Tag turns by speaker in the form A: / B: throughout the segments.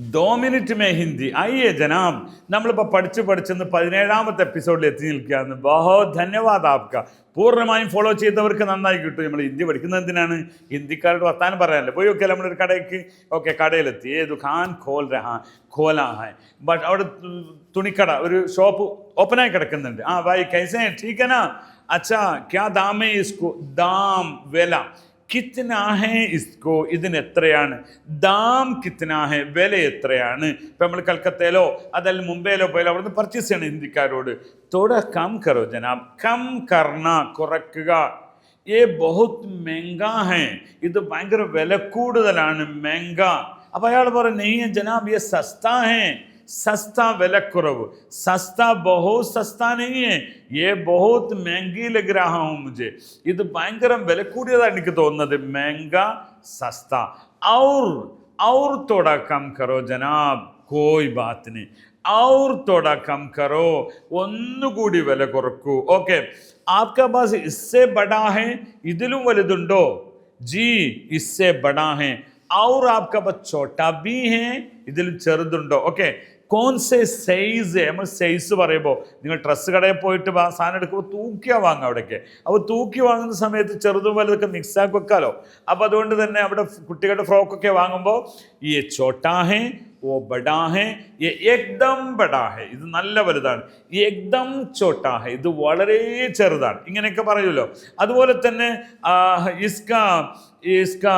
A: दो मिनट में हिंदी आइए जनाब നമ്മളിപ്പോൾ പഠിച്ചെന്ന് 17ാമത്തെ എപ്പിസോഡിൽ എത്തി നിൽക്കുകയാണ്. ബഹുത് ധന്യവാദ് ആപ്ക. പൂർണ്ണമായും ഫോളോ ചെയ്തവർക്ക് നന്നായി കിട്ടും. നമ്മൾ ഹിന്ദി പഠിക്കുന്നത് എന്തിനാണ്? ഹിന്ദിക്കാരോട് വർത്താനം പറയാനല്ലേ. പോയി നോക്കിയാൽ നമ്മളൊരു കടയ്ക്ക് കടയിലെത്തി, ദുഖാൻ ഖോലാ ഹൈ, ബട്ട് അവിടെ തുണിക്കട ഒരു ഷോപ്പ് ഓപ്പണായി കിടക്കുന്നുണ്ട്. ആ ഭായ് കൈസേ ठीक है ना, अच्छा क्या दाम है इसको, दाम വില കിത്നാ ഹേ ഇസ്കോ, ഇതിന് എത്രയാണ്, ദാം കിത്നാ ഹേ, വില എത്രയാണ്. ഇപ്പം നമ്മൾ കൽക്കത്തയിലോ അതല്ല മുംബൈയിലോ പോയാലോ അവിടുന്ന് പർച്ചേസ് ചെയ്യണം ഹിന്ദിക്കാരോട്. തോട കം കറോ ജനാബ്, കം കർണ, കുറക്കുക. ഏ ബഹുത് മെഹങ്കാ ഹേ, ഇത് ഭയങ്കര വില കൂടുതലാണ്, മെഹങ്കാ. അപ്പം അയാൾ പറയും നെയ്യ് ജനാബ് യേ സസ്താ ഹേ, सस्ता വിലക്കുറവ്. സസ്ത बहुत सस्ता नहीं है, ये बहुत महंगी लग रहा हूँ मुझे, ഇത് ഭയങ്കര വില കൂടിയതാണ് എനിക്ക് തോന്നുന്നത്. महंगा सस्ता, और थोड़ा कम करो जनाब, कोई बात नहीं, और थोड़ा कम करो, ഒന്നുകൂടി വില കുറക്കൂ. ഓക്കെ, आपका पास इससे बड़ा है, ഇതിലും വലുതുണ്ടോ? जी इससे बड़ा है, और आपका पास छोटा भी है, ഇതിലും ചെറുതുണ്ടോ? ഓക്കെ, കോൺ സേ സൈസ്. നമ്മൾ സൈസ് പറയുമ്പോൾ നിങ്ങൾ ഡ്രസ്സ് കടയിൽ പോയിട്ട് സാധനം എടുക്കുമ്പോൾ തൂക്കിയാണ് വാങ്ങുക. അവിടേക്ക് അപ്പോൾ തൂക്കി വാങ്ങുന്ന സമയത്ത് ചെറുതും വലുതൊക്കെ മിക്സാക്കി വെക്കാമല്ലോ. അപ്പോൾ അതുകൊണ്ട് തന്നെ അവിടെ കുട്ടികളുടെ ഫ്രോക്കൊക്കെ വാങ്ങുമ്പോൾ ഈ ചോട്ടാ ഹേ, ഓ ബഡാ ഹേ, ഏകദം ബഡാ ഹേ, ഇത് നല്ല വലുതാണ്, ഏകദം ചോട്ടാ ഹേ, ഇത് വളരെ ചെറുതാണ്, ഇങ്ങനെയൊക്കെ പറയുമല്ലോ. അതുപോലെ തന്നെ ഇസ്കാ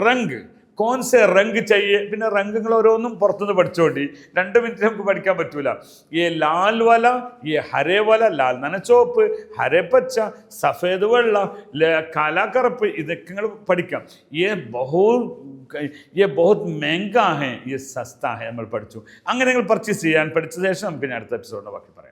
A: റംഗ്, കോൺ സെ റംഗ് ചെയ്യേ. പിന്നെ റംഗുകൾ ഓരോന്നും പുറത്തുനിന്ന് പഠിച്ചോണ്ടി 2 മിനിറ്റ് നമുക്ക് പഠിക്കാൻ പറ്റൂല. ഈ ലാൽ വല, ഈ ഹരേ വല, ലാൽ നന ചോപ്പ്, ഹരേ പച്ച, സഫേദ് വെള്ള, കാലാക്കറുപ്പ്, ഇതൊക്കെ നിങ്ങൾ പഠിക്കാം. ये बहुत महंगा है, ये सस्ता है നമ്മൾ പഠിച്ചു. അങ്ങനെ നിങ്ങൾ പർച്ചേസ് ചെയ്യാൻ പഠിച്ച ശേഷം പിന്നെ അടുത്ത എപ്പിസോഡിനെ ബാക്കി പറയാം.